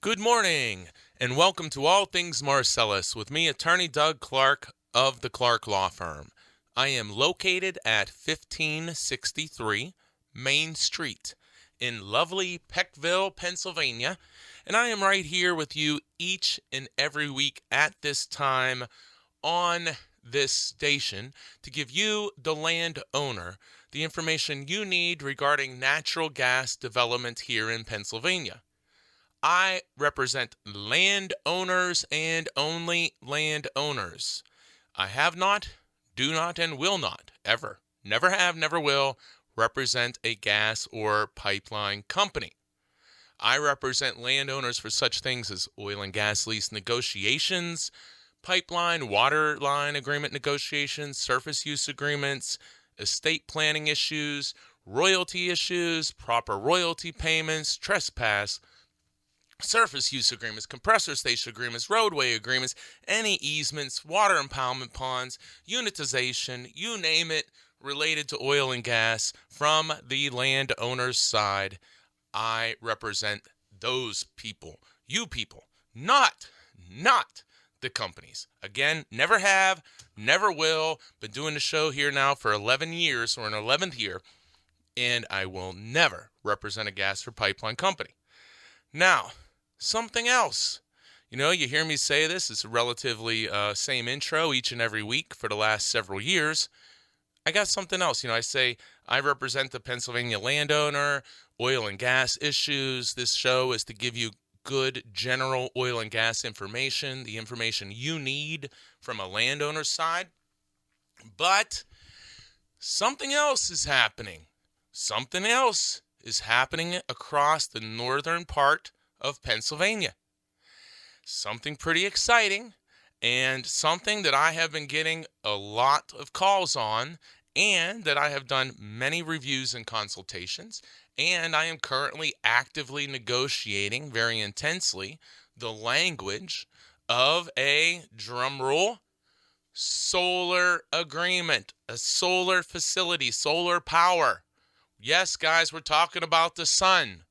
Good morning, and welcome to All Things Marcellus with me, Attorney Doug Clark of the Clark Law Firm. I am located at 1563 Main Street in lovely Peckville, Pennsylvania, and I am right here with you each and every week at this time on this station to give you, the landowner, the information you need regarding natural gas development here in Pennsylvania. I represent landowners and only landowners. I have not, do not, and will not ever, never have, never will represent a gas or pipeline company. I represent landowners for such things as oil and gas lease negotiations, pipeline, water line agreement negotiations, surface use agreements, estate planning issues, royalty issues, proper royalty payments, trespass, surface use agreements, compressor station agreements, roadway agreements, any easements, water impoundment ponds, unitization, you name it, related to oil and gas from the landowner's side. I represent those people, you people, not the companies. Again, never have, never will. Been doing the show here now for 11 years, or an 11th year, and I will never represent a gas or pipeline company. Now, something else. You hear me say this. It's a relatively same intro each and every week for the last several years. I got something else. I say I represent the Pennsylvania landowner, oil and gas issues. This show is to give you good general oil and gas information, the information you need from a landowner's side. But something else is happening. Something else is happening across the northern part of Pennsylvania. Something pretty exciting, and something that I have been getting a lot of calls on, and that I have done many reviews and consultations, and I am currently actively negotiating very intensely the language of a, drum roll, solar agreement, a solar facility, solar power. Yes, guys, we're talking about the sun.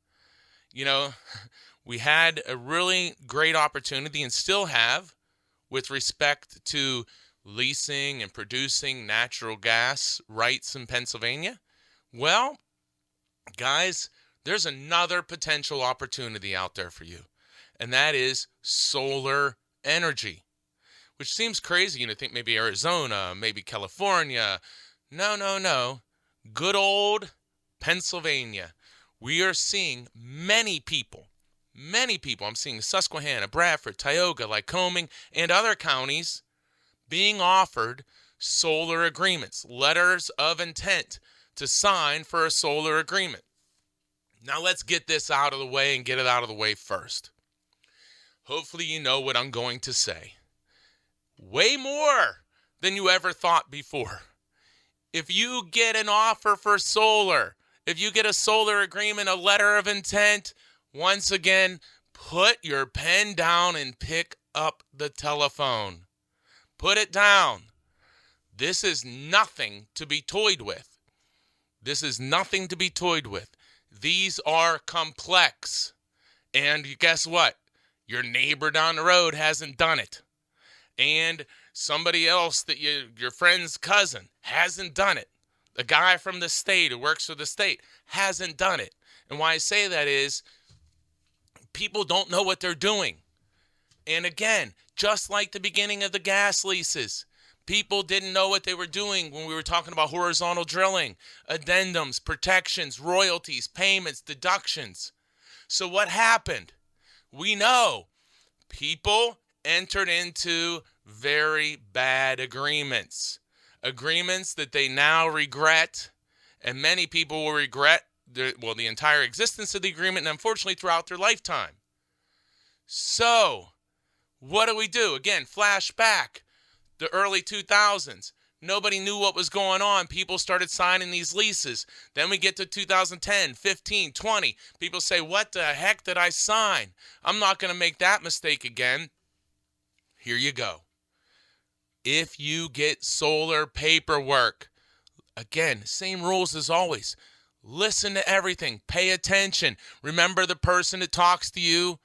We had a really great opportunity, and still have, with respect to leasing and producing natural gas rights in Pennsylvania. Well, guys, there's another potential opportunity out there for you, and that is solar energy, which seems crazy. Think maybe Arizona, maybe California. No. Good old Pennsylvania. We are seeing many people, I'm seeing Susquehanna, Bradford, Tioga, Lycoming, and other counties being offered solar agreements, letters of intent to sign for a solar agreement. Now let's get this out of the way and get it out of the way first. Hopefully you know what I'm going to say. Way more than you ever thought before. If you get an offer for solar, if you get a solar agreement, a letter of intent, once again, put your pen down and pick up the telephone. Put it down. This is nothing to be toyed with. These are complex. And guess what? Your neighbor down the road hasn't done it. And somebody else that your friend's cousin hasn't done it. A guy from the state who works for the state hasn't done it. And why I say that is people don't know what they're doing. And again, just like the beginning of the gas leases, people didn't know what they were doing when we were talking about horizontal drilling, addendums, protections, royalties, payments, deductions. So what happened? We know people entered into very bad agreements that they now regret, and many people will regret the entire existence of the agreement, and unfortunately throughout their lifetime. So what do? Again, flashback, the early 2000s. Nobody knew what was going on. People started signing these leases. Then we get to 2010, 15, 20. People say, what the heck did I sign? I'm not going to make that mistake again. Here you go. If you get solar paperwork, again, same rules as always. Listen to everything. Pay attention. Remember the person that talks to you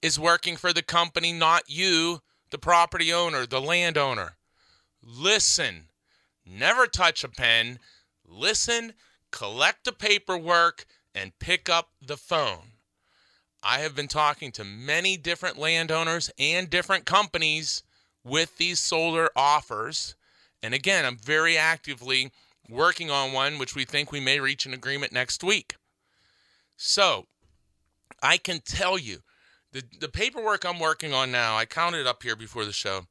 is working for the company, not you, the property owner, the landowner. Listen. Never touch a pen. Listen, collect the paperwork, and pick up the phone. I have been talking to many different landowners and different companies with these solar offers. And again, I'm very actively working on one, which we think we may reach an agreement next week. So I can tell you, the paperwork I'm working on now, I counted it up here before the show.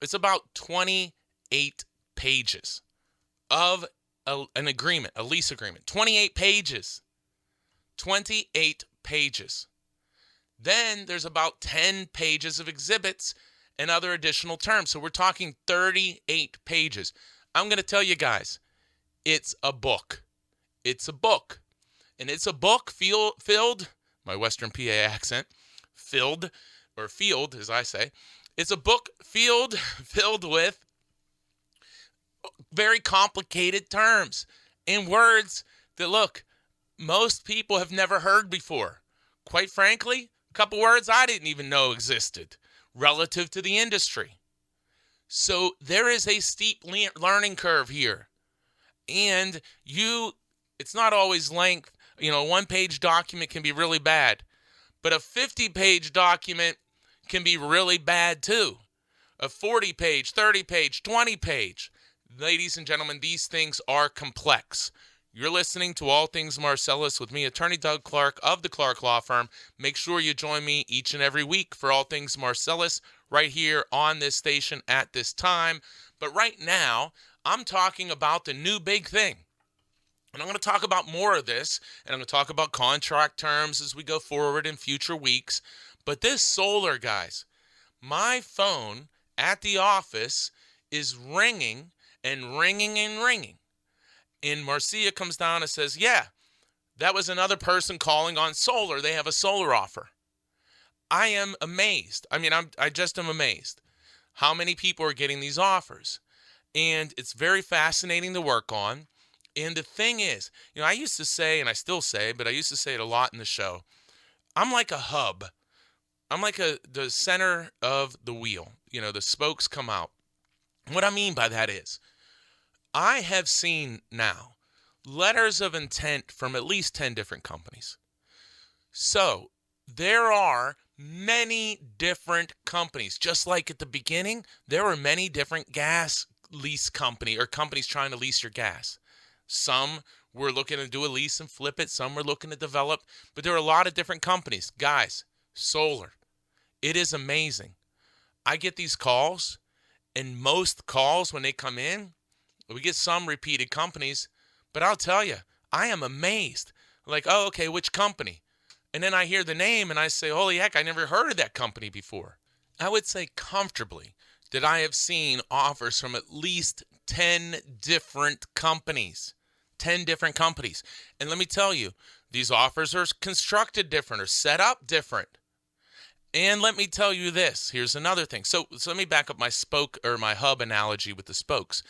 It's about 28 pages of an agreement, a lease agreement. 28 pages. 28 pages. Then there's about 10 pages of exhibits and other additional terms. So we're talking 38 pages. I'm going to tell you guys, it's a book. It's a book. And it's a book filled, my Western PA accent, filled, or field, as I say. It's a book filled with very complicated terms and words that, look, most people have never heard before. Quite frankly, a couple words I didn't even know existed relative to the industry. So there is a steep learning curve here. And it's not always length. A one-page document can be really bad. But a 50-page document can be really bad too. A 40-page, 30-page, 20-page. Ladies and gentlemen, these things are complex. You're listening to All Things Marcellus with me, Attorney Doug Clark of the Clark Law Firm. Make sure you join me each and every week for All Things Marcellus right here on this station at this time. But right now, I'm talking about the new big thing. And I'm going to talk about more of this, and I'm going to talk about contract terms as we go forward in future weeks. But this solar, guys, my phone at the office is ringing and ringing and ringing. And Marcia comes down and says, yeah, that was another person calling on solar. They have a solar offer. I am amazed. I just am amazed how many people are getting these offers. And it's very fascinating to work on. And the thing is, I used to say, and I still say, but I used to say it a lot in the show, I'm like a hub. I'm like the center of the wheel. The spokes come out. What I mean by that is, I have seen now letters of intent from at least 10 different companies. So there are many different companies. Just like at the beginning, there were many different gas lease companies trying to lease your gas. Some were looking to do a lease and flip it. Some were looking to develop. But there are a lot of different companies. Guys, solar, it is amazing. I get these calls, and most calls when they come in, we get some repeated companies, but I'll tell you, I am amazed. Like, oh, okay, which company? And then I hear the name and I say, holy heck, I never heard of that company before. I would say comfortably that I have seen offers from at least 10 different companies. 10 different companies. And let me tell you, these offers are constructed different or set up different. And let me tell you this. Here's another thing. So let me back up my spoke or my hub analogy with the spokes.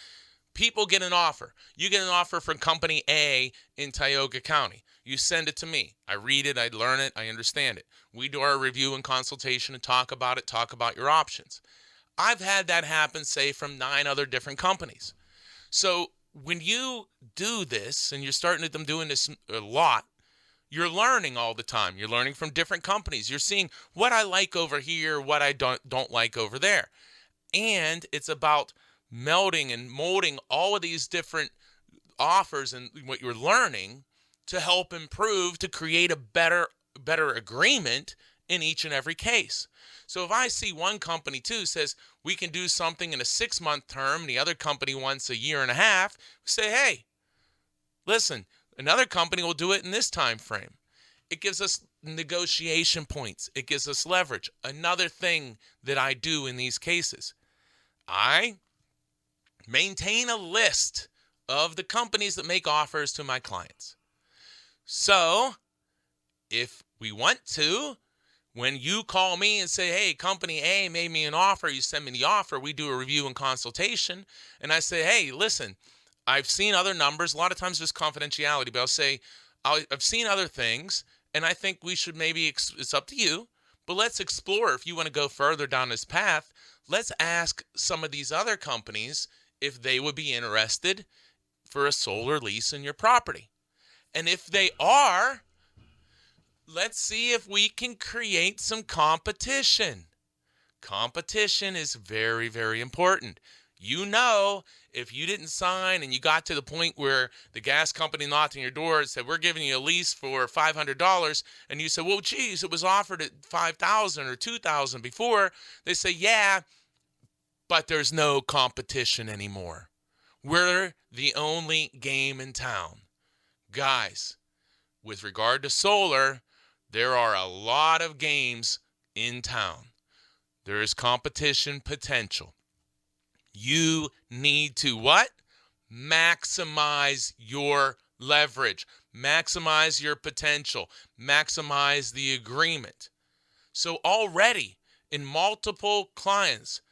People get an offer. You get an offer from Company A in Tioga County. You send it to me. I read it. I learn it. I understand it. We do our review and consultation and talk about your options. I've had that happen, say, from 9 other different companies. So when you do this, and you're starting to doing this a lot, you're learning all the time. You're learning from different companies. You're seeing what I like over here, what I don't like over there. And it's about melding and molding all of these different offers and what you're learning to help improve, to create a better agreement in each and every case. So if I see one company too says we can do something in a 6-month term, and the other company wants a year and a half, we say, hey, listen, another company will do it in this time frame. It gives us negotiation points. It gives us leverage. Another thing that I do in these cases, I maintain a list of the companies that make offers to my clients. So if we want to, when you call me and say, hey, Company A made me an offer, you send me the offer, we do a review and consultation, and I say, hey, listen, I've seen other numbers. A lot of times there's confidentiality, but I'll say, I've seen other things, and I think we should maybe, it's up to you, But let's explore, if you want to go further down this path, let's ask some of these other companies if they would be interested for a solar lease in your property. And if they are, let's see if we can create some competition. Competition is very, very important. You know, if you didn't sign and you got to the point where the gas company knocked on your door and said, we're giving you a lease for $500, and you said, well, geez, it was offered at $5,000 or $2,000 before, they say, yeah, but there's no competition anymore. We're the only game in town. Guys, with regard to solar, there are a lot of games in town. There is competition potential. You need to what? Maximize your leverage. Maximize your potential. Maximize the agreement. So already in multiple clients,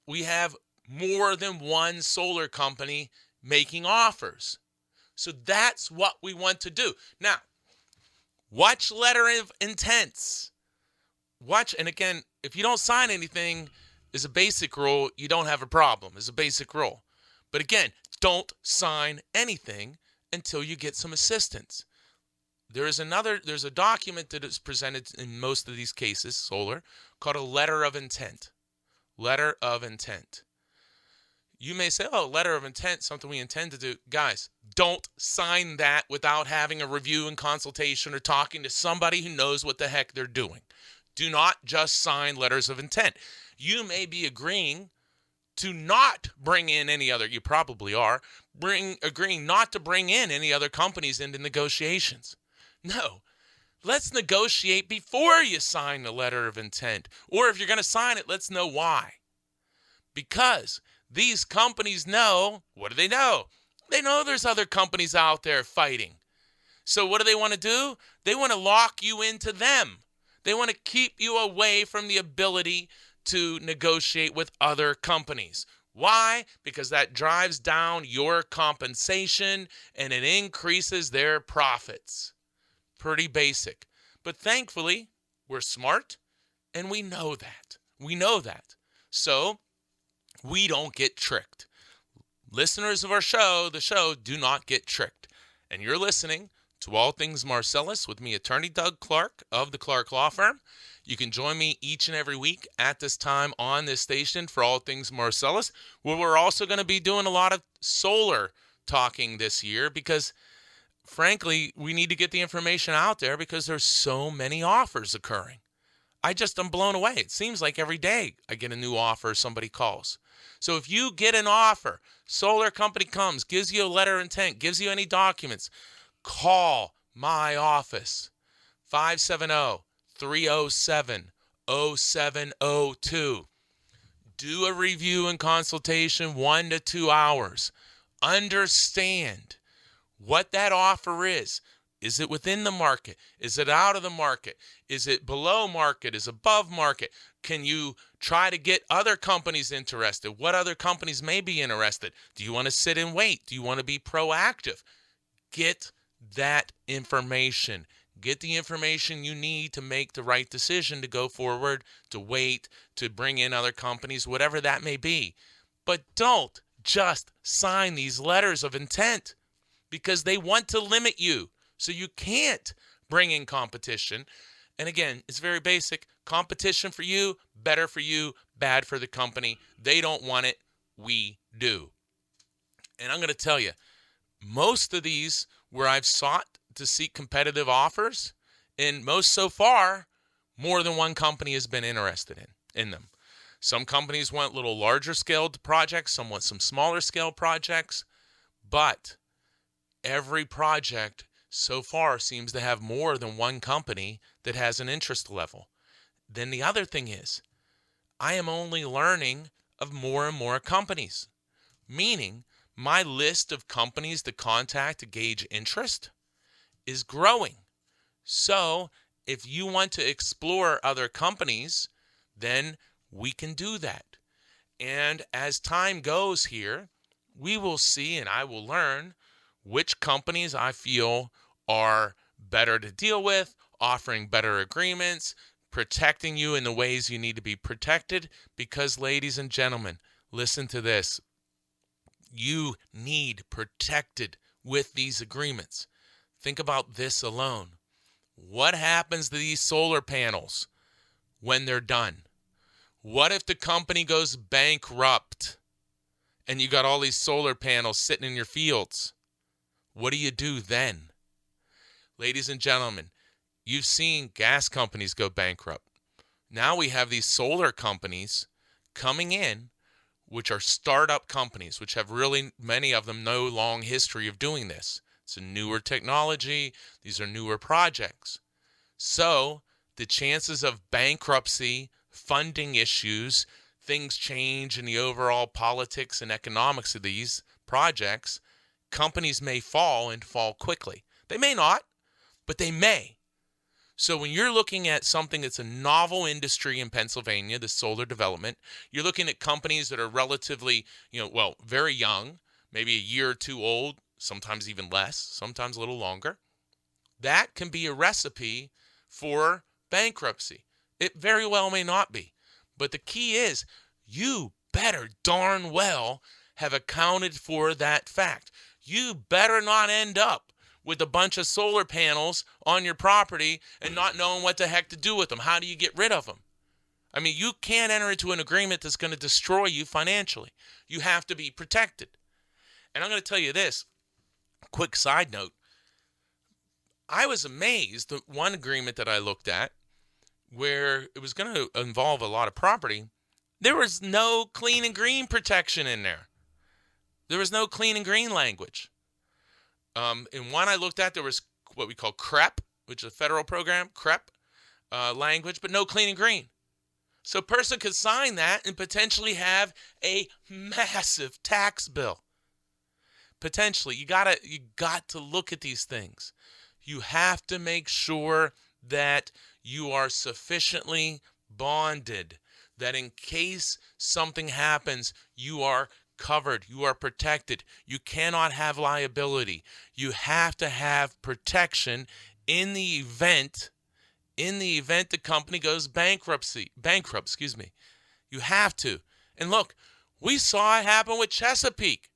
we have more than one solar company making offers. So that's what we want to do. Now, watch letter of intents. Watch, and again, if you don't sign anything, as a basic rule, you don't have a problem, as a basic rule. But again, don't sign anything until you get some assistance. There's a document that is presented in most of these cases, solar, called a letter of intent. Letter of intent. You may say, oh, letter of intent, something we intend to do. Guys, don't sign that without having a review and consultation or talking to somebody who knows what the heck they're doing. Do not just sign letters of intent. You may be agreeing to not bring in any other, you probably are, agreeing not to bring in any other companies into negotiations. No, let's negotiate before you sign the letter of intent. Or if you're going to sign it, let's know why. Because these companies know, what do they know? They know there's other companies out there fighting. So what do they want to do? They want to lock you into them. They want to keep you away from the ability to negotiate with other companies. Why? Because that drives down your compensation and it increases their profits. Pretty basic. But thankfully, we're smart and we know that. We know that. So we don't get tricked. Listeners of our show, the show, do not get tricked. And you're listening to All Things Marcellus with me, attorney Doug Clark of the Clark Law Firm. You can join me each and every week at this time on this station for All Things Marcellus, where we're also going to be doing a lot of solar talking this year because, frankly, we need to get the information out there because there's so many offers occurring. I'm blown away. It seems like every day I get a new offer, somebody calls. So if you get an offer, solar company comes, gives you a letter of intent, gives you any documents, call my office, 570-307-0702. Do a review and consultation, 1 to 2 hours. Understand what that offer is. Is it within the market? Is it out of the market? Is it below market? Is it above market? Can you try to get other companies interested? What other companies may be interested? Do you want to sit and wait? Do you want to be proactive? Get that information. Get the information you need to make the right decision to go forward, to wait, to bring in other companies, whatever that may be. But don't just sign these letters of intent because they want to limit you. So you can't bring in competition. And again, it's very basic. Competition for you, better for you, bad for the company. They don't want it. We do. And I'm going to tell you, most of these where I've sought to seek competitive offers, and most so far, more than one company has been interested in them. Some companies want little larger scaled projects, some want some smaller scale projects, but every project so far seems to have more than one company that has an interest level. Then the other thing is, I am only learning of more and more companies, meaning my list of companies to contact to gauge interest is growing. So if you want to explore other companies, then we can do that. And as time goes here, we will see and I will learn which companies I feel are better to deal with, offering better agreements, protecting you in the ways you need to be protected, because, ladies and gentlemen, listen to this. You need protected with these agreements. Think about this alone. What happens to these solar panels when they're done? What if the company goes bankrupt and you got all these solar panels sitting in your fields? What do you do then? Ladies and gentlemen, you've seen gas companies go bankrupt. Now we have these solar companies coming in, which are startup companies, which have really, many of them, no long history of doing this. It's a newer technology. These are newer projects. So the chances of bankruptcy, funding issues, things change in the overall politics and economics of these projects, companies may fall and fall quickly. They may not, but they may. So when you're looking at something that's a novel industry in Pennsylvania, the solar development, you're looking at companies that are relatively, very young, maybe a year or two old, sometimes even less, sometimes a little longer. That can be a recipe for bankruptcy. It very well may not be. But the key is, you better darn well have accounted for that fact. You better not end up with a bunch of solar panels on your property and not knowing what the heck to do with them. How do you get rid of them? I mean, you can't enter into an agreement that's going to destroy you financially. You have to be protected. And I'm going to tell you this, quick side note. I was amazed that one agreement that I looked at, where it was going to involve a lot of property, there was no clean and green protection in there. There was no clean and green language. In one I looked at, there was what we call CREP, which is a federal program, CREP language, but no clean and green. So a person could sign that and potentially have a massive tax bill. Potentially. You got to look at these things. You have to make sure that you are sufficiently bonded, that in case something happens, you are covered, you are protected. You cannot have liability. You have to have protection in the event the company goes bankrupt. You have to. And look, we saw it happen with Chesapeake,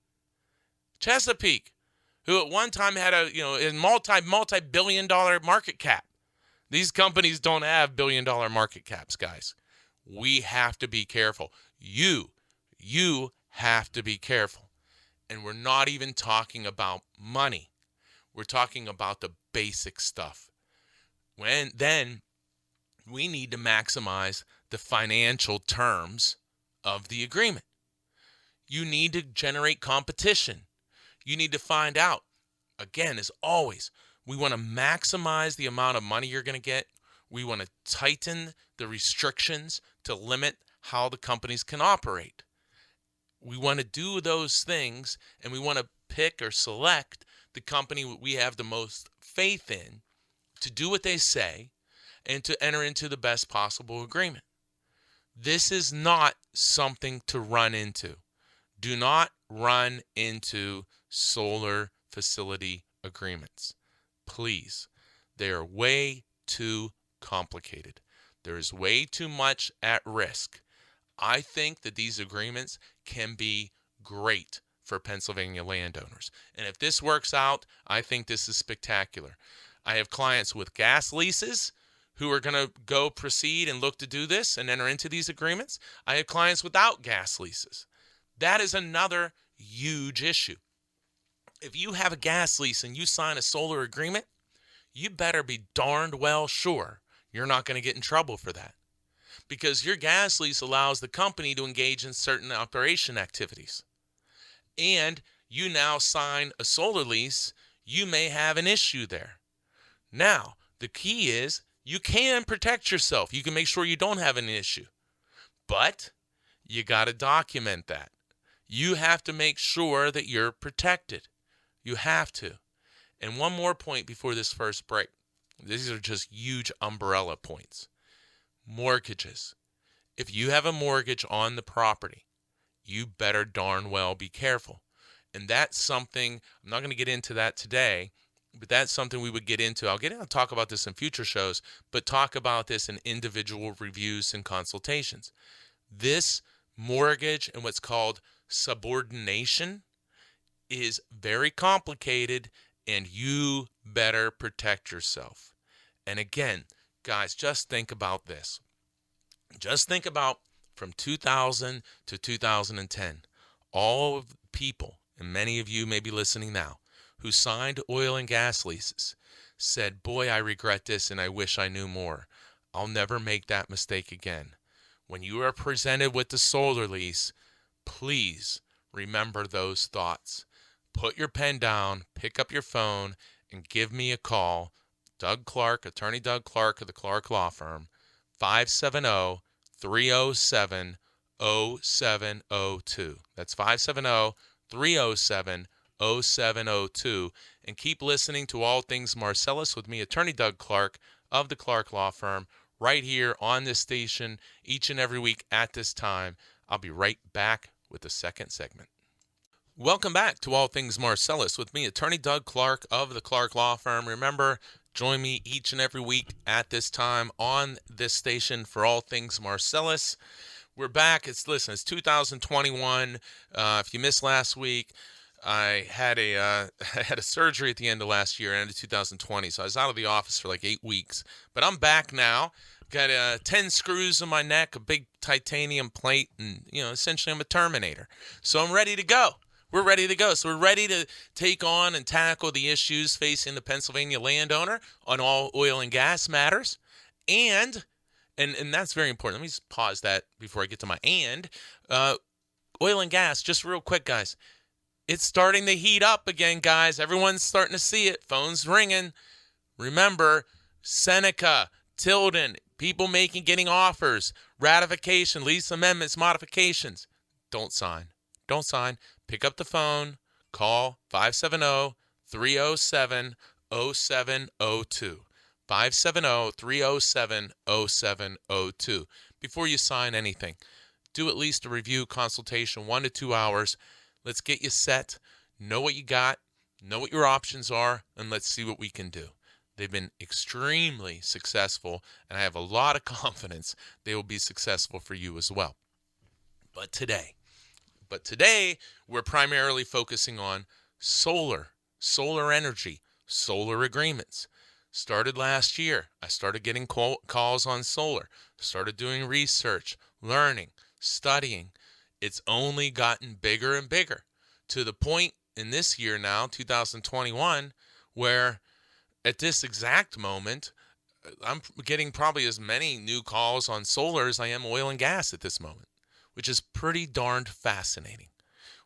who at one time had a multi-billion-dollar market cap. These companies don't have billion-dollar market caps, guys. We have to be careful. You have to be careful. And we're not even talking about money. We're talking about the basic stuff. Then we need to maximize the financial terms of the agreement. You need to generate competition. You need to find out. Again, as always, we want to maximize the amount of money you're going to get. We want to tighten the restrictions to limit how the companies can operate. We want to do those things, and we want to pick or select the company we have the most faith in to do what they say and to enter into the best possible agreement. This is not something to run into. Do not run into solar facility agreements. Please. They are way too complicated. There is way too much at risk. I think that these agreements can be great for Pennsylvania landowners. And if this works out, I think this is spectacular. I have clients with gas leases who are going to go proceed and look to do this and enter into these agreements. I have clients without gas leases. That is another huge issue. If you have a gas lease and you sign a solar agreement, you better be darned well sure you're not going to get in trouble for that. Because your gas lease allows the company to engage in certain operation activities. And you now sign a solar lease, you may have an issue there. Now, the key is you can protect yourself. You can make sure you don't have an issue. But you got to document that. You have to make sure that you're protected. You have to. And one more point before this first break. These are just huge umbrella points. Mortgages. If you have a mortgage on the property, you better darn well be careful. And that's something, I'm not going to get into that today, But that's something we would get into. I'll talk about this in future shows, but talk about this in individual reviews and consultations. This mortgage and what's called subordination is very complicated, and you better protect yourself. And again, guys, just think about this. Just think about from 2000 to 2010, all of the people, and many of you may be listening now, who signed oil and gas leases said, boy, I regret this and I wish I knew more. I'll never make that mistake again. When you are presented with the solar lease, please remember those thoughts. Put your pen down, pick up your phone, and give me a call. Doug Clark, Attorney Doug Clark of the Clark Law Firm, 570-307-0702. That's 570-307-0702. And keep listening to All Things Marcellus with me, Attorney Doug Clark of the Clark Law Firm, right here on this station each and every week at this time. I'll be right back with the second segment. Welcome back to All Things Marcellus with me, Attorney Doug Clark of the Clark Law Firm. Remember, join me each and every week at this time on this station for All Things Marcellus. We're back. It's 2021. If you missed last week, I had a surgery at the end of last year, end of 2020, so I was out of the office for like 8 weeks. But I'm back now. Got 10 screws in my neck, a big titanium plate, and essentially I'm a Terminator. So I'm ready to go. We're ready to go. So we're ready to take on and tackle the issues facing the Pennsylvania landowner on all oil and gas matters. And that's very important. Let me just pause that before I get to my oil and gas, just real quick, guys. It's starting to heat up again, guys. Everyone's starting to see it. Phone's ringing. Remember, Seneca, Tilden, people getting offers, ratification, lease amendments, modifications. Don't sign. Don't sign. Pick up the phone. Call 570-307-0702. 570-307-0702. Before you sign anything, do at least a review consultation, 1 to 2 hours. Let's get you set, know what you got, know what your options are, and let's see what we can do. They've been extremely successful, and I have a lot of confidence they will be successful for you as well. But today, we're primarily focusing on solar energy, solar agreements. Started last year. I started getting calls on solar, started doing research, learning, studying. It's only gotten bigger and bigger to the point in this year now, 2021, where at this exact moment, I'm getting probably as many new calls on solar as I am oil and gas at this moment, which is pretty darned fascinating,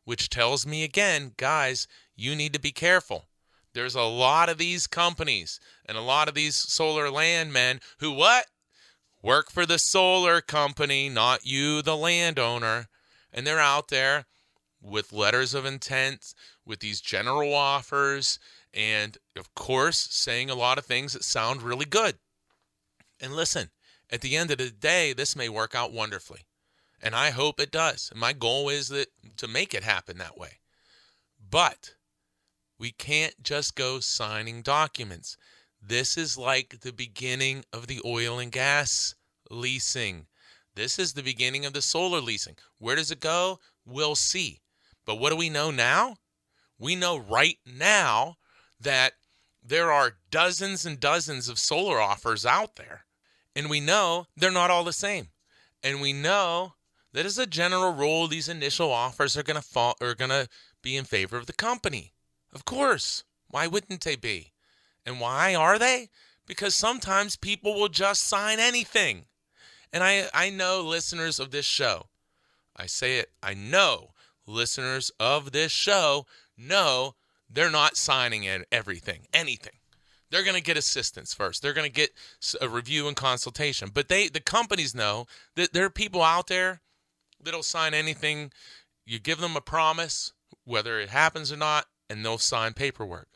which tells me again, guys, you need to be careful. There's a lot of these companies and a lot of these solar landmen who work for the solar company, not you, the landowner. And they're out there with letters of intent, with these general offers, and of course, saying a lot of things that sound really good. And listen, at the end of the day, this may work out wonderfully. And I hope it does. And my goal is to make it happen that way. But we can't just go signing documents. This is like the beginning of the oil and gas leasing. This is the beginning of the solar leasing. Where does it go? We'll see. But what do we know now? We know right now that there are dozens and dozens of solar offers out there. And we know they're not all the same. And we know that as a general rule, these initial offers are going to be in favor of the company. Of course. Why wouldn't they be? And why are they? Because sometimes people will just sign anything. And I know listeners of this show, I say it, I know listeners of this show know they're not signing anything. They're going to get assistance first. They're going to get a review and consultation. But the companies know that there are people out there that'll sign anything. You give them a promise, whether it happens or not, and they'll sign paperwork.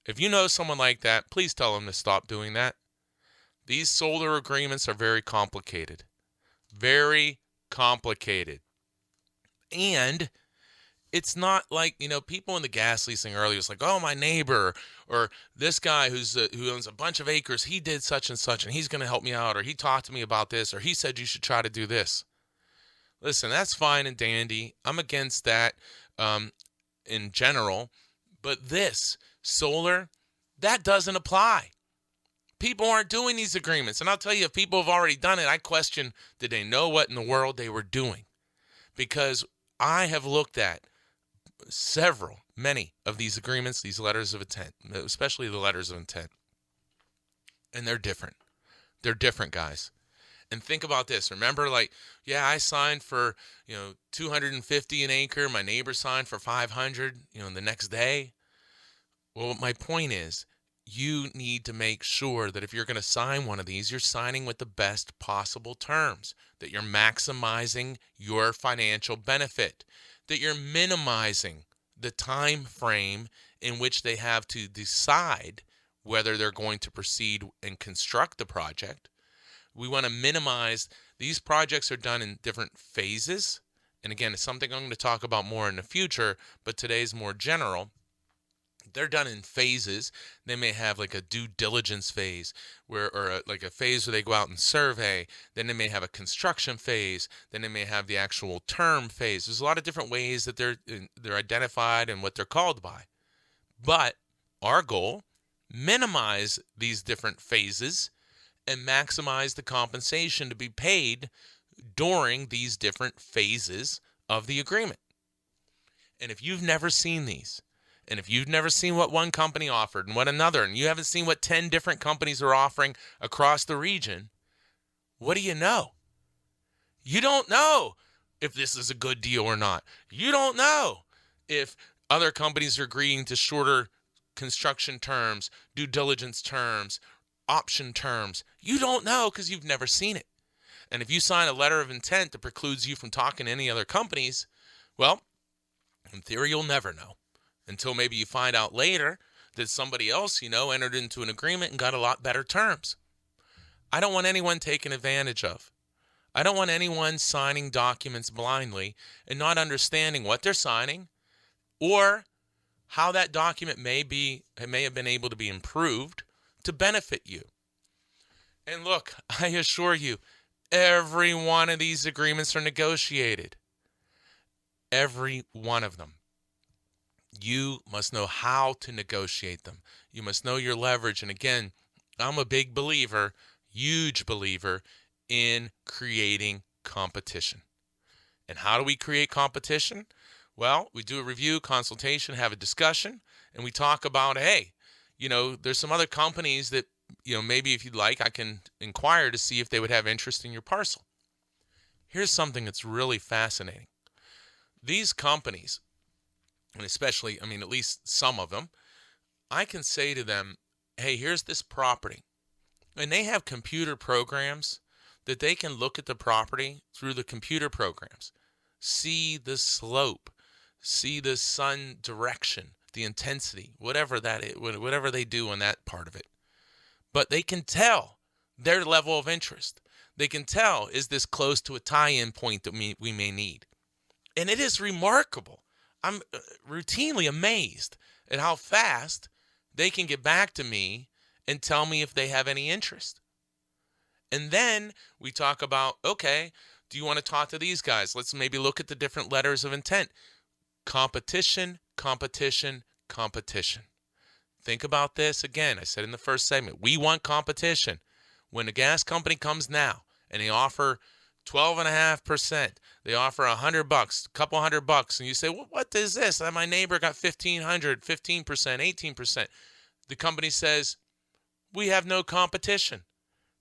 If you know someone like that, please tell them to stop doing that. These solar agreements are very complicated. Very complicated. And It's not like, people in the gas leasing earlier, it's like, oh, my neighbor or this guy who owns a bunch of acres, he did such and such, and he's going to help me out, or he talked to me about this, or he said you should try to do this. Listen, that's fine and dandy. I'm against that in general. But this, solar, that doesn't apply. People aren't doing these agreements. And I'll tell you, if people have already done it, I question, did they know what in the world they were doing? Because I have looked at many of these agreements, these letters of intent, especially the letters of intent. And they're different. They're different, guys. And think about this. Remember, I signed for, 250 an acre. My neighbor signed for 500, the next day. Well, my point is, you need to make sure that if you're going to sign one of these, you're signing with the best possible terms, that you're maximizing your financial benefit, that you're minimizing the time frame in which they have to decide whether they're going to proceed and construct the project. We want to minimize, these projects are done in different phases. And again, it's something I'm going to talk about more in the future, but today's more general. They're done in phases. They may have like a due diligence phase like a phase where they go out and survey. Then they may have a construction phase. Then they may have the actual term phase. There's a lot of different ways that they're identified and what they're called by. But our goal, minimize these different phases and maximize the compensation to be paid during these different phases of the agreement. And if you've never seen these, and if you've never seen what one company offered and what another, and you haven't seen what 10 different companies are offering across the region, what do you know? You don't know if this is a good deal or not. You don't know if other companies are agreeing to shorter construction terms, due diligence terms, option terms. You don't know because you've never seen it. And if you sign a letter of intent that precludes you from talking to any other companies, well, in theory, you'll never know until maybe you find out later that somebody else, entered into an agreement and got a lot better terms. I don't want anyone taken advantage of. I don't want anyone signing documents blindly and not understanding what they're signing or how that document may have been able to be improved to benefit you. And look, I assure you, every one of these agreements are negotiated. Every one of them. You must know how to negotiate them. You must know your leverage. And again, I'm a big believer, huge believer in creating competition. And how do we create competition? Well, we do a review, consultation, have a discussion, and we talk about, hey, there's some other companies that, maybe if you'd like, I can inquire to see if they would have interest in your parcel. Here's something that's really fascinating. These companies, and especially, at least some of them, I can say to them, hey, here's this property. And they have computer programs that they can look at the property through the computer programs, see the slope, see the sun direction, the intensity, whatever that is, whatever they do on that part of it. But they can tell their level of interest. They can tell, is this close to a tie-in point that we may need? And it is remarkable. I'm routinely amazed at how fast they can get back to me and tell me if they have any interest. And then we talk about, okay, do you want to talk to these guys? Let's maybe look at the different letters of intent. Competition, competition, competition. Think about this again. I said in the first segment, we want competition. When a gas company comes now and they offer 12.5%, they offer $100, a couple $100, and you say, well, what is this? My neighbor got 1,500, 15%, 18%. The company says, we have no competition.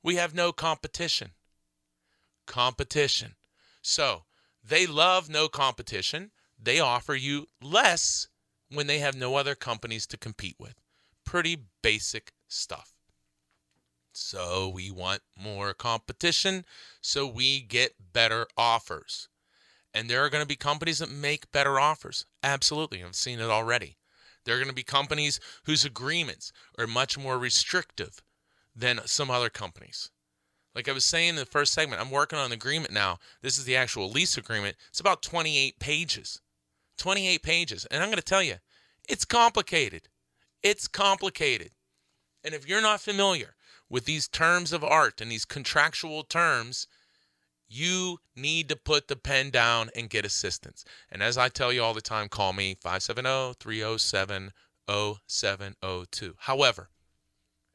We have no competition. Competition. So they love no competition. They offer you less when they have no other companies to compete with. Pretty basic stuff. So we want more competition, so we get better offers. And there are going to be companies that make better offers. Absolutely. I've seen it already. There are going to be companies whose agreements are much more restrictive than some other companies. Like I was saying in the first segment, I'm working on an agreement now. This is the actual lease agreement. It's about 28 pages. 28 pages. And I'm going to tell you, it's complicated. It's complicated. And if you're not familiar with these terms of art and these contractual terms, you need to put the pen down and get assistance. And as I tell you all the time, call me 570-307-0702. However,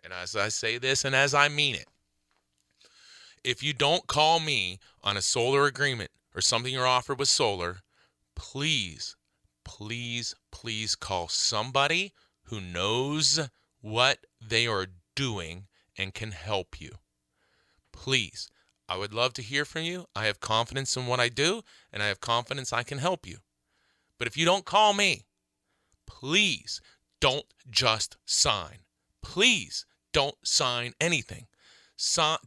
and as I say this and as I mean it, if you don't call me on a solar agreement or something you're offered with solar, please, please, please call somebody who knows what they are doing and can help you. Please. I would love to hear from you. I have confidence in what I do, and I have confidence I can help you. But if you don't call me, please don't just sign. Please don't sign anything.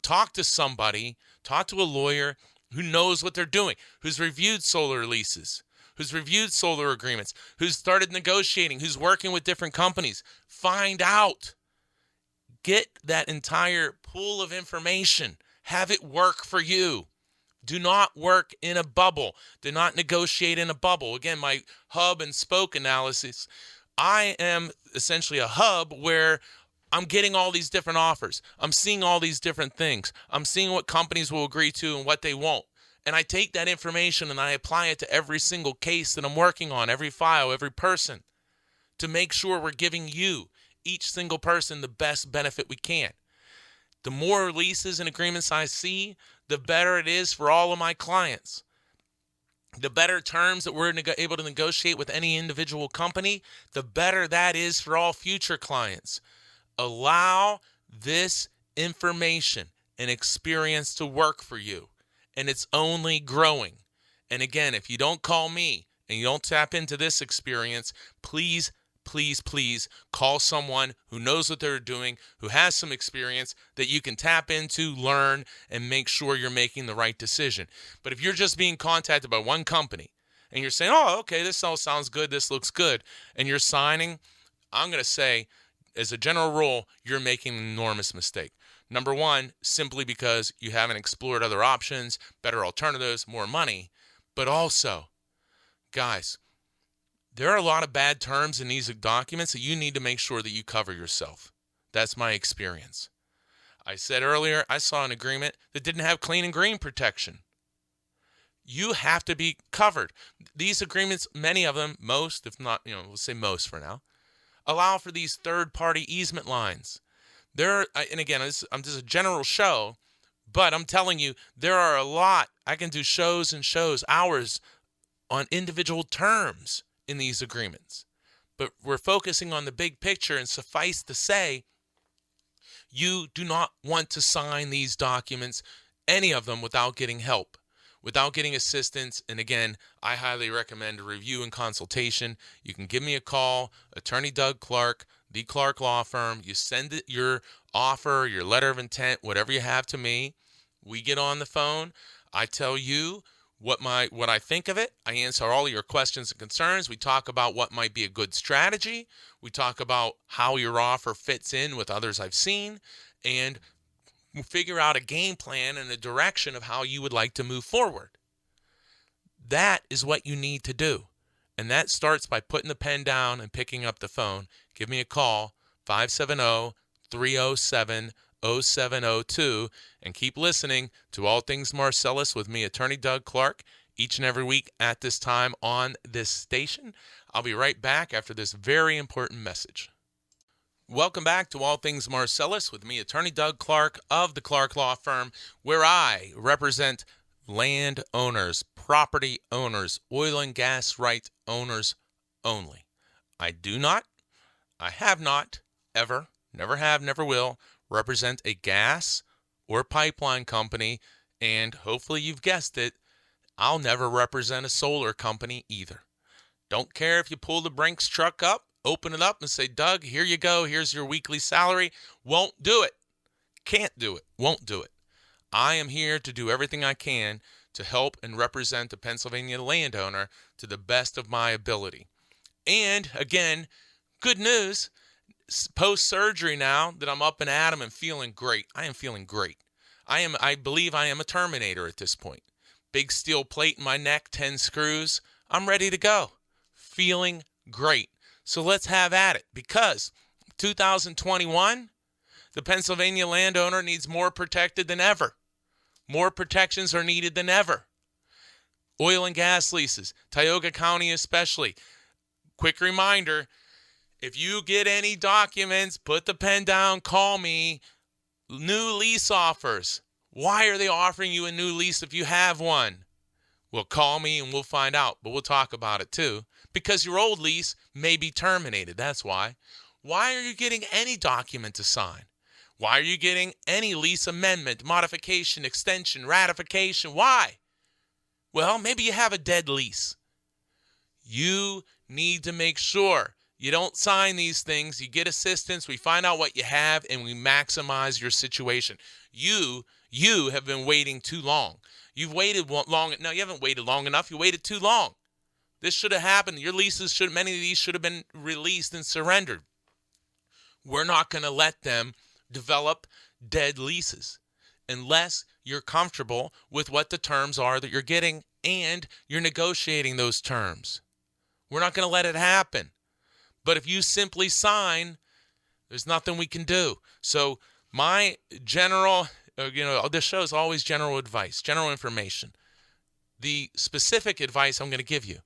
Talk to somebody, talk to a lawyer who knows what they're doing, who's reviewed solar leases, who's reviewed solar agreements, who's started negotiating, who's working with different companies. Find out. Get that entire pool of information. Have it work for you. Do not work in a bubble. Do not negotiate in a bubble. Again, my hub and spoke analysis, I am essentially a hub where I'm getting all these different offers. I'm seeing all these different things. I'm seeing what companies will agree to and what they won't. And I take that information and I apply it to every single case that I'm working on, every file, every person, to make sure we're giving you, each single person, the best benefit we can. The more leases and agreements I see, the better it is for all of my clients. The better terms that we're able to negotiate with any individual company, the better that is for all future clients. Allow this information and experience to work for you, and it's only growing. And again, if you don't call me and you don't tap into this experience, please call someone who knows what they're doing, who has some experience that you can tap into, learn, and make sure you're making the right decision. But if you're just being contacted by one company and you're saying, oh, okay, this all sounds good, this looks good, and you're signing, I'm going to say, as a general rule, you're making an enormous mistake. Number one, simply because you haven't explored other options, better alternatives, more money. But also, guys, there are a lot of bad terms in these documents that you need to make sure that you cover yourself. That's my experience. I said earlier, I saw an agreement that didn't have clean and green protection. You have to be covered. These agreements, many of them, most, if not, we'll say most for now, allow for these third-party easement lines. And again, I'm just a general show, but I'm telling you, there are a lot. I can do shows and shows, hours on individual terms in these agreements. But we're focusing on the big picture, and suffice to say, you do not want to sign these documents, any of them, without getting help, without getting assistance. And again, I highly recommend a review and consultation. You can give me a call, Attorney Doug Clark, the Clark Law Firm. You send it, your offer, your letter of intent, whatever you have to me. We get on the phone. I tell you what I think of it. I answer all of your questions and concerns. We talk about what might be a good strategy. We talk about how your offer fits in with others I've seen, and we figure out a game plan and a direction of how you would like to move forward. That is what you need to do. And that starts by putting the pen down and picking up the phone. Give me a call, 570-307-0702, and keep listening to All Things Marcellus with me, Attorney Doug Clark, each and every week at this time on this station. I'll be right back after this very important message. Welcome back to All Things Marcellus with me, Attorney Doug Clark of the Clark Law Firm, where I represent land owners, property owners, oil and gas right owners only. I have not, ever, never have, never will, represent a gas or pipeline company, and hopefully you've guessed it, I'll never represent a solar company either. Don't care if you pull the Brinks truck up, open it up and say, Doug, here you go, here's your weekly salary. Won't do it. Can't do it. Won't do it. I am here to do everything I can to help and represent the Pennsylvania landowner to the best of my ability. And again, good news, post-surgery now that I'm up and at 'em and feeling great. I am feeling great. I believe I am a Terminator at this point. Big steel plate in my neck, 10 screws. I'm ready to go. feeling great. So let's have at it, because 2021, the Pennsylvania landowner needs more protected than ever. More protections are needed than ever. Oil and gas leases, Tioga County especially. Quick reminder, if you get any documents, put the pen down, call me. New lease offers. Why are they offering you a new lease if you have one? Well, call me and we'll find out, but we'll talk about it too. Because your old lease may be terminated, that's why. Why are you getting any document to sign? Why are you getting any lease amendment, modification, extension, ratification? Why? Well, maybe you have a dead lease. You need to make sure you don't sign these things. You get assistance. We find out what you have, and we maximize your situation. You have been waiting too long. You've waited long. No, you haven't waited long enough. You waited too long. This should have happened. Your leases many of these should have been released and surrendered. We're not going to let them develop dead leases unless you're comfortable with what the terms are that you're getting and you're negotiating those terms. We're not going to let it happen. But if you simply sign, there's nothing we can do. So my general, this show is always general advice, general information. The specific advice I'm going to give you,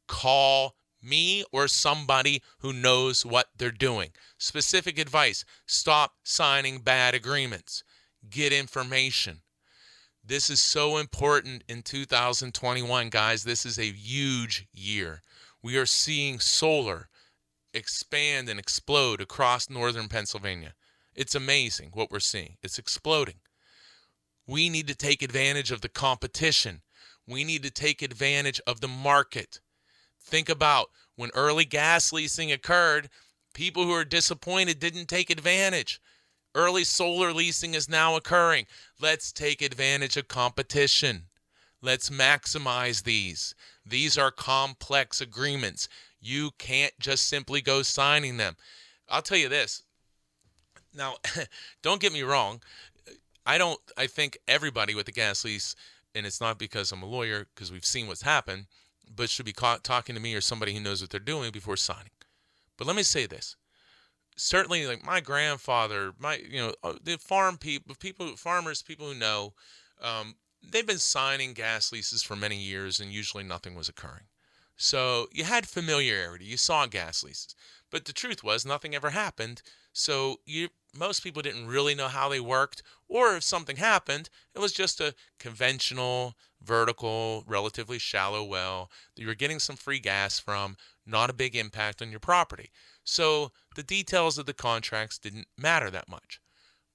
call me or somebody who knows what they're doing. Specific advice, stop signing bad agreements. Get information. This is so important in 2021, guys. This is a huge year. We are seeing solar expand and explode across northern Pennsylvania. It's amazing what we're seeing. It's exploding. We need to take advantage of the competition. We need to take advantage of the market. Think about when early gas leasing occurred, people who are disappointed didn't take advantage. Early solar leasing is now occurring. Let's take advantage of competition. Let's maximize these. These are complex agreements. You can't just simply go signing them. I'll tell you this. Now, don't get me wrong. I think everybody with a gas lease, and it's not because I'm a lawyer, because we've seen what's happened, but should be talking to me or somebody who knows what they're doing before signing. But let me say this. Certainly, like my grandfather, the farmers, people who know, they've been signing gas leases for many years, and usually nothing was occurring. So you had familiarity. You saw gas leases. But the truth was nothing ever happened. So most people didn't really know how they worked. Or if something happened, it was just a conventional, vertical, relatively shallow well that you were getting some free gas from, not a big impact on your property. So the details of the contracts didn't matter that much.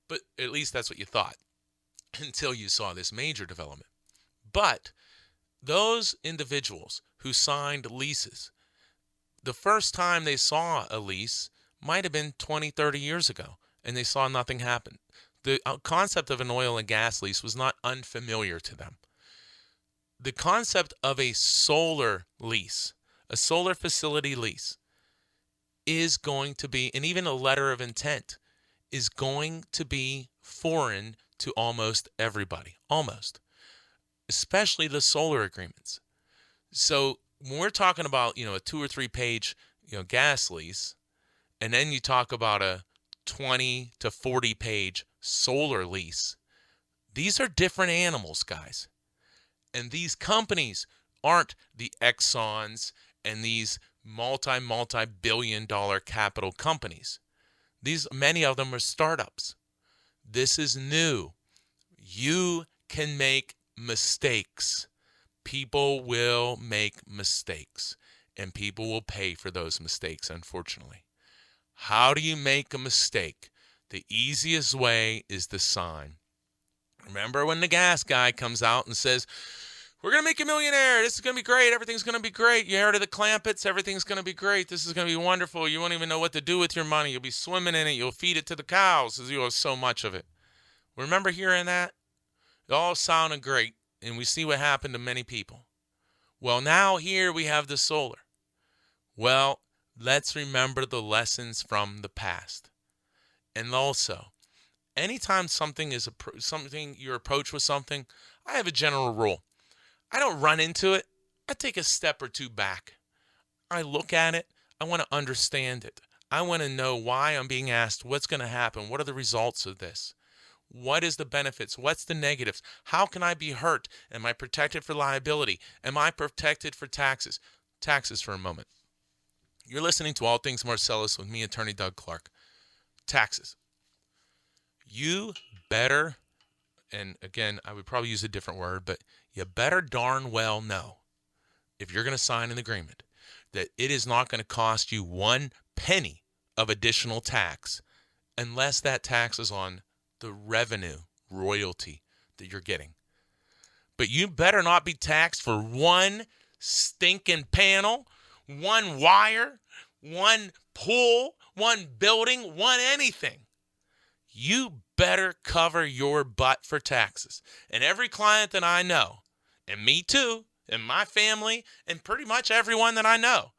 But at least that's what you thought until you saw this major development. But those individuals who signed leases, the first time they saw a lease might have been 20, 30 years ago, and they saw nothing happen. The concept of an oil and gas lease was not unfamiliar to them. The concept of a solar lease, a solar facility lease, is going to be, and even a letter of intent, is going to be foreign to almost everybody, especially the solar agreements. So when we're talking about, a 2 or 3 page, gas lease, and then you talk about a 20 to 40 page solar lease, these are different animals, guys. And these companies aren't the Exxons and these multi-billion-dollar capital companies. Many of them are startups. This is new. You can make mistakes. People will make mistakes, and people will pay for those mistakes, unfortunately. How do you make a mistake? The easiest way is to sign. Remember when the gas guy comes out and says, we're going to make you a millionaire. This is going to be great. Everything's going to be great. You heard of the Clampets? Everything's going to be great. This is going to be wonderful. You won't even know what to do with your money. You'll be swimming in it. You'll feed it to the cows because you have so much of it. Remember hearing that? It all sounded great, and we see what happened to many people. Well, now here we have the solar. Well, let's remember the lessons from the past. And also, anytime something you're approached with something, I have a general rule. I don't run into it. I take a step or two back. I look at it, I want to understand it. I want to know why I'm being asked what's going to happen. What are the results of this? What is the benefits? What's the negatives? How can I be hurt? Am I protected for liability? Am I protected for taxes? Taxes for a moment. You're listening to All Things Marcellus with me, Attorney Doug Clark. Taxes. You better, and again, I would probably use a different word, but you better darn well know, if you're going to sign an agreement, that it is not going to cost you one penny of additional tax unless that tax is on the revenue, royalty that you're getting. But you better not be taxed for one stinking panel, one wire, one pool, one building, one anything. You better cover your butt for taxes. And every client that I know, and me too, and my family, and pretty much everyone that I know,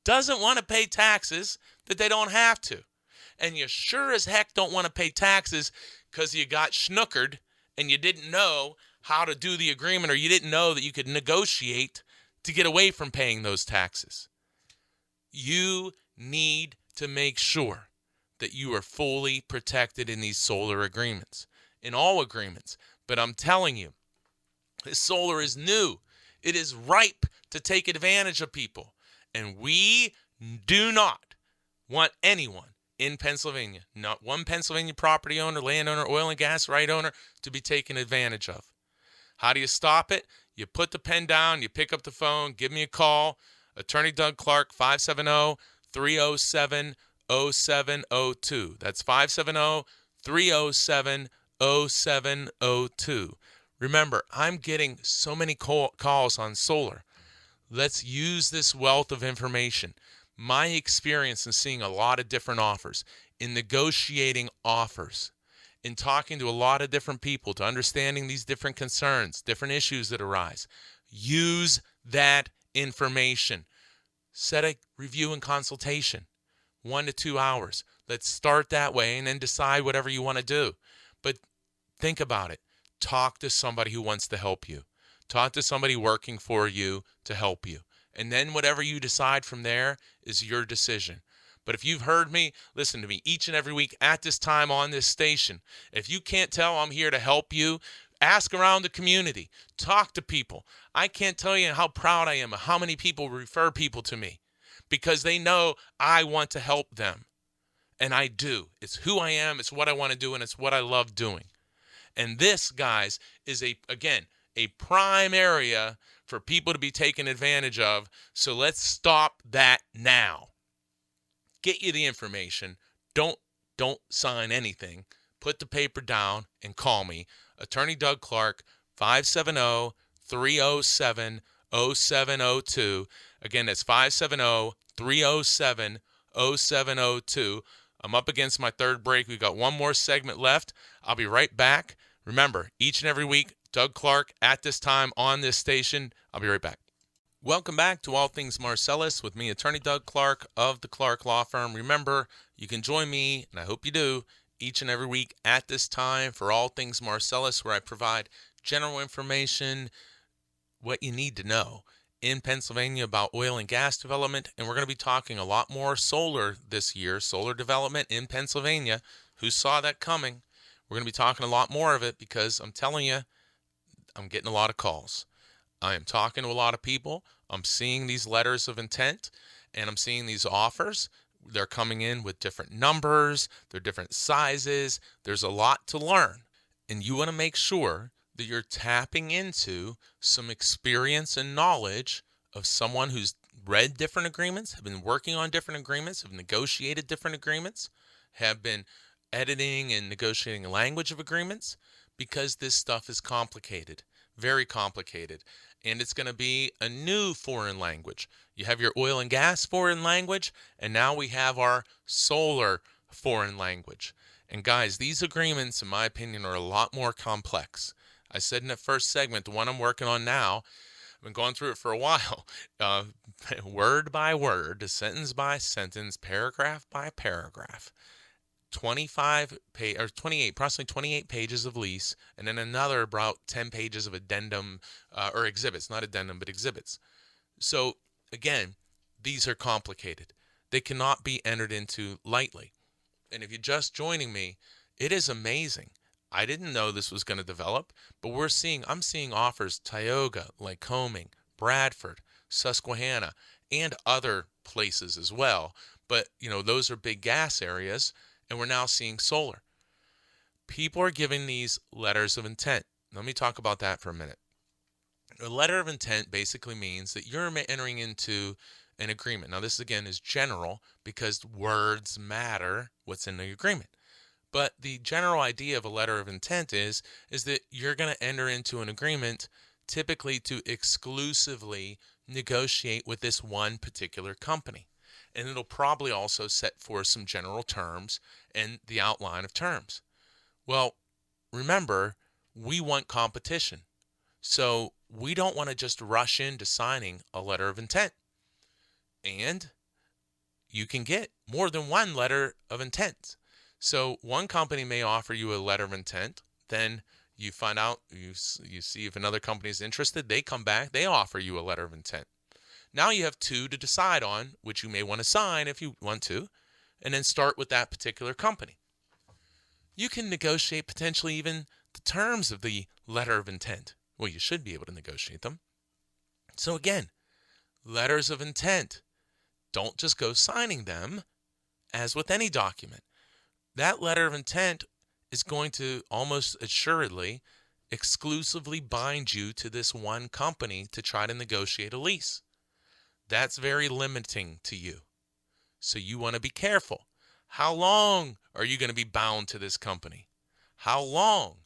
doesn't want to pay taxes that they don't have to. And you sure as heck don't want to pay taxes because you got schnookered and you didn't know how to do the agreement, or you didn't know that you could negotiate to get away from paying those taxes. You need to make sure that you are fully protected in these solar agreements, in all agreements. But I'm telling you, this solar is new. It is ripe to take advantage of people. And we do not want anyone in Pennsylvania, not one Pennsylvania property owner, landowner, oil and gas right owner, to be taken advantage of. How do you stop it? You put the pen down, you pick up the phone, give me a call. Attorney Doug Clark, 570-307-0702. That's 570-307-0702. Remember, I'm getting so many calls on solar. Let's use this wealth of information. My experience in seeing a lot of different offers, in negotiating offers, in talking to a lot of different people, to understanding these different concerns, different issues that arise. Use that information. Set a review and consultation, 1 to 2 hours. Let's start that way and then decide whatever you want to do. But think about it. Talk to somebody who wants to help you. Talk to somebody working for you to help you. And then whatever you decide from there is your decision. But if you've heard me, listen to me each and every week at this time on this station. If you can't tell I'm here to help you, ask around the community. Talk to people. I can't tell you how proud I am of how many people refer people to me because they know I want to help them. And I do. It's who I am. It's what I want to do. And it's what I love doing. And this, guys, is a prime area for people to be taken advantage of. So let's stop that now. Get you the information. Don't sign anything. Put the paper down and call me. Attorney Doug Clark, 570-307-0702. Again, that's 570-307-0702. I'm up against my third break. We've got one more segment left. I'll be right back. Remember, each and every week, Doug Clark at this time on this station. I'll be right back. Welcome back to All Things Marcellus with me, Attorney Doug Clark of the Clark Law Firm. Remember, you can join me, and I hope you do, each and every week at this time for All Things Marcellus, where I provide general information, what you need to know in Pennsylvania about oil and gas development. And we're going to be talking a lot more solar this year, solar development in Pennsylvania. Who saw that coming? We're going to be talking a lot more of it because I'm telling you, I'm getting a lot of calls. I am talking to a lot of people. I'm seeing these letters of intent, and I'm seeing these offers. They're coming in with different numbers. They're different sizes. There's a lot to learn. And you want to make sure that you're tapping into some experience and knowledge of someone who's read different agreements, have been working on different agreements, have negotiated different agreements, have been editing and negotiating the language of agreements, because this stuff is complicated, very complicated. And it's going to be a new foreign language. You have your oil and gas foreign language, and now we have our solar foreign language. And guys, these agreements, in my opinion, are a lot more complex. I said in the first segment, the one I'm working on now, I've been going through it for a while, word by word, sentence by sentence, paragraph by paragraph. 28, approximately 28 pages of lease, and then another about 10 pages of addendum or exhibits, not addendum, but exhibits. So again, These are complicated. They cannot be entered into lightly. And if you're just joining me, it is amazing. I didn't know this was going to develop, but I'm seeing offers Tioga, Lycoming, Bradford, Susquehanna, and other places as well. But, those are big gas areas, and we're now seeing solar. People are giving these letters of intent. Let me talk about that for a minute. A letter of intent basically means that you're entering into an agreement. Now, this again is general because words matter what's in the agreement. But the general idea of a letter of intent is that you're going to enter into an agreement typically to exclusively negotiate with this one particular company. And it'll probably also set forth some general terms and the outline of terms. Well, remember, we want competition. So we don't want to just rush into signing a letter of intent. And you can get more than one letter of intent. So one company may offer you a letter of intent, then you find out, you see if another company is interested, they come back, they offer you a letter of intent. Now you have two to decide on, which you may want to sign if you want to, and then start with that particular company. You can negotiate potentially even the terms of the letter of intent. Well, you should be able to negotiate them. So again, letters of intent. Don't just go signing them as with any document. That letter of intent is going to almost assuredly exclusively bind you to this one company to try to negotiate a lease. That's very limiting to you. So you want to be careful. How long are you going to be bound to this company? How long?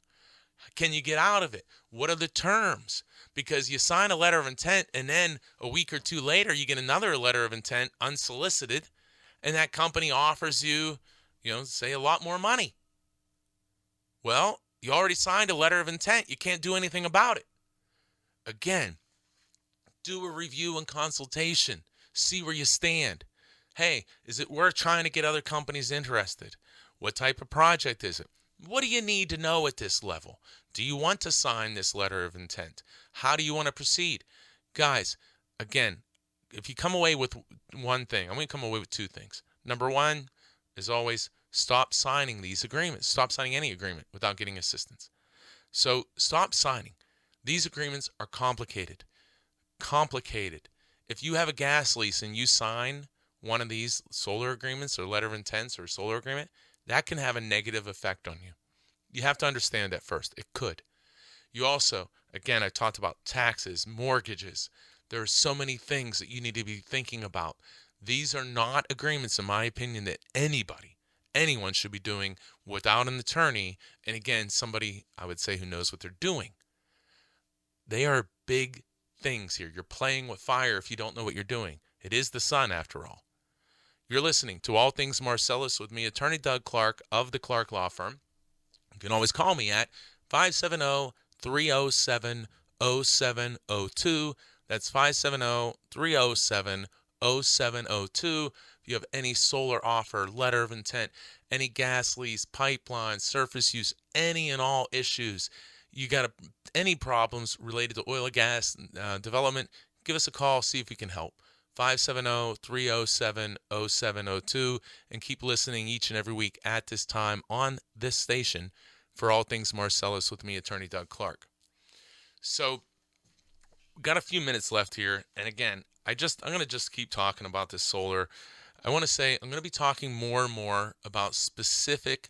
Can you get out of it? What are the terms? Because you sign a letter of intent and then a week or two later you get another letter of intent unsolicited and that company offers you, say a lot more money. Well, you already signed a letter of intent. You can't do anything about it. Again, do a review and consultation. See where you stand. Hey, is it worth trying to get other companies interested? What type of project is it? What do you need to know at this level? Do you want to sign this letter of intent? How do you want to proceed? Guys, again, if you come away with one thing, I'm going to come away with two things. Number one, as always, stop signing these agreements. Stop signing any agreement without getting assistance. So stop signing. These agreements are complicated. If you have a gas lease and you sign one of these solar agreements or letter of intents or solar agreement, that can have a negative effect on you. You have to understand that first. It could. You also, again, I talked about taxes, mortgages. There are so many things that you need to be thinking about. These are not agreements, in my opinion, that anyone should be doing without an attorney. And again, somebody, I would say, who knows what they're doing. They are big things here. You're playing with fire if you don't know what you're doing. It is the sun, after all. You're listening to All Things Marcellus with me, Attorney Doug Clark of the Clark Law Firm. You can always call me at 570-307-0702. That's 570-307-0702. If you have any solar offer, letter of intent, any gas lease, pipeline, surface use, any and all issues, you got any problems related to oil and gas development, give us a call, see if we can help. 570-307-0702, and keep listening each and every week at this time on this station for All Things Marcellus with me, Attorney Doug Clark. So, we've got a few minutes left here, and again, I'm going to just keep talking about this solar. I want to say I'm going to be talking more and more about specific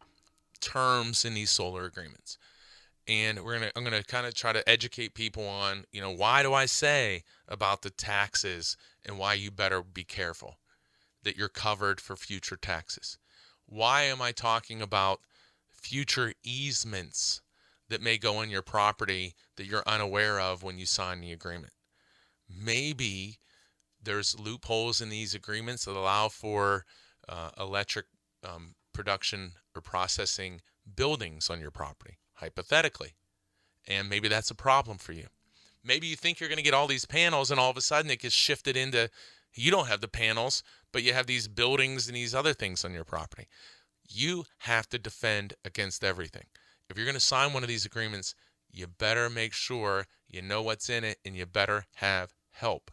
terms in these solar agreements. And I'm going to kind of try to educate people on, why do I say about the taxes and why you better be careful that you're covered for future taxes. Why am I talking about future easements that may go on your property that you're unaware of when you sign the agreement? Maybe there's loopholes in these agreements that allow for electric production or processing buildings on your property, hypothetically. And maybe that's a problem for you. Maybe you think you're going to get all these panels and all of a sudden it gets shifted into, you don't have the panels, but you have these buildings and these other things on your property. You have to defend against everything. If you're going to sign one of these agreements, you better make sure you know what's in it and you better have help.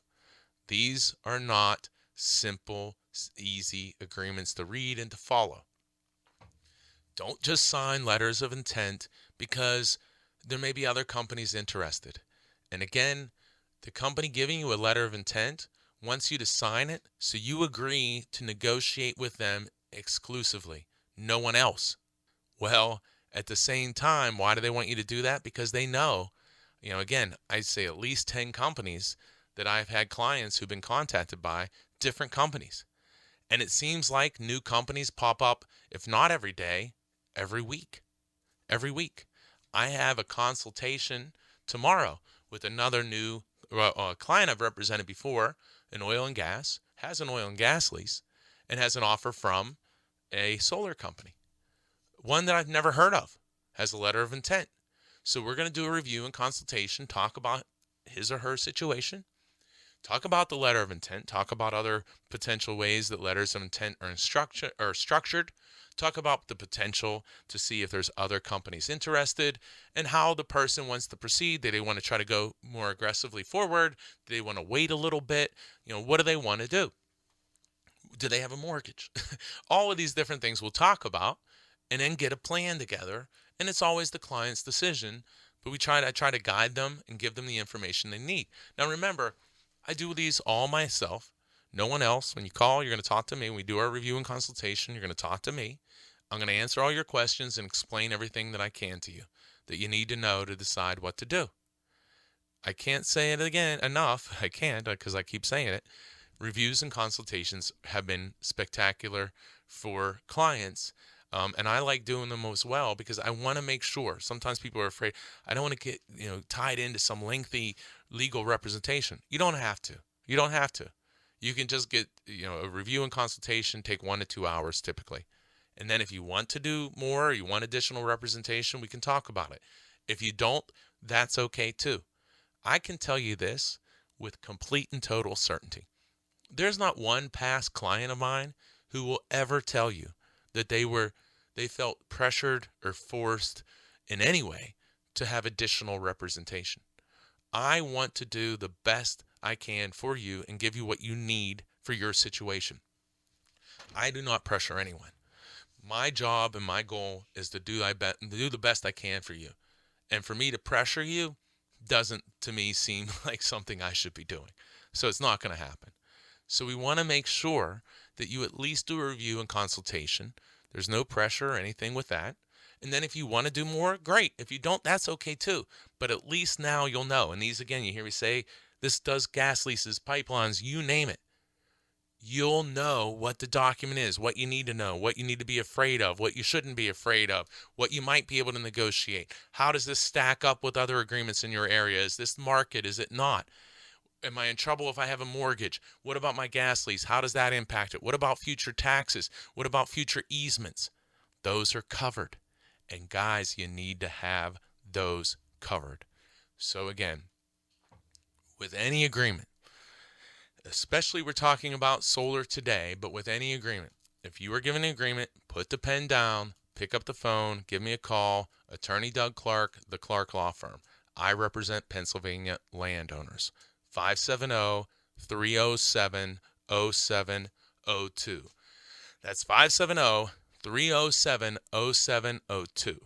These are not simple, easy agreements to read and to follow. Don't just sign letters of intent because there may be other companies interested. And again, the company giving you a letter of intent wants you to sign it so you agree to negotiate with them exclusively, no one else. Well, at the same time, why do they want you to do that? Because they know, again, I'd say at least 10 companies that I've had clients who've been contacted by different companies. And it seems like new companies pop up, if not every day, every week. Every week. I have a consultation tomorrow with another new client I've represented before, an oil and gas, has an oil and gas lease, and has an offer from a solar company. One that I've never heard of, has a letter of intent. So we're going to do a review and consultation, talk about his or her situation, talk about the letter of intent, talk about other potential ways that letters of intent are structured, talk about the potential to see if there's other companies interested, and how the person wants to proceed. Do they want to try to go more aggressively forward? Do they want to wait a little bit? What do they want to do? Do they have a mortgage? All of these different things we'll talk about, and then get a plan together. And it's always the client's decision, but I try to guide them and give them the information they need. Now remember, I do these all myself. No one else. When you call, you're going to talk to me. When we do our review and consultation, you're going to talk to me. I'm going to answer all your questions and explain everything that I can to you that you need to know to decide what to do. I can't say it again enough. I can't because I keep saying it. Reviews and consultations have been spectacular for clients. And I like doing them as well because I want to make sure. Sometimes people are afraid. I don't want to get tied into some lengthy legal representation. You don't have to. You don't have to. You can just get a review and consultation, take 1 to 2 hours typically. And then if you want to do more, or you want additional representation, we can talk about it. If you don't, that's okay too. I can tell you this with complete and total certainty. There's not one past client of mine who will ever tell you that they felt pressured or forced in any way to have additional representation. I want to do the best I can for you and give you what you need for your situation. I do not pressure anyone. My job and my goal is to do the best I can for you. And for me to pressure you doesn't, to me, seem like something I should be doing. So it's not going to happen. So we want to make sure that you at least do a review and consultation. There's no pressure or anything with that. And then if you want to do more, great. If you don't, that's okay too. But at least now you'll know. And these, again, you hear me say, this does gas leases, pipelines, you name it. You'll know what the document is, what you need to know, what you need to be afraid of, what you shouldn't be afraid of, what you might be able to negotiate. How does this stack up with other agreements in your area? Is this market? Is it not? Am I in trouble if I have a mortgage? What about my gas lease? How does that impact it? What about future taxes? What about future easements? Those are covered. And guys, you need to have those covered. So again, with any agreement, especially we're talking about solar today, but with any agreement, if you are given an agreement, put the pen down, pick up the phone, give me a call. Attorney Doug Clark, the Clark Law Firm. I represent Pennsylvania landowners. 570-307-0702. That's 570-307-0702.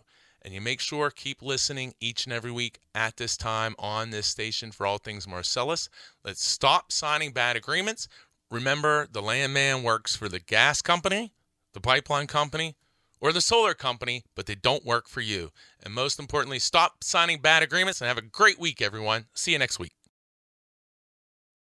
And you make sure, keep listening each and every week at this time on this station for all things Marcellus. Let's stop signing bad agreements. Remember, the landman works for the gas company, the pipeline company, or the solar company, but they don't work for you. And most importantly, stop signing bad agreements and have a great week, everyone. See you next week.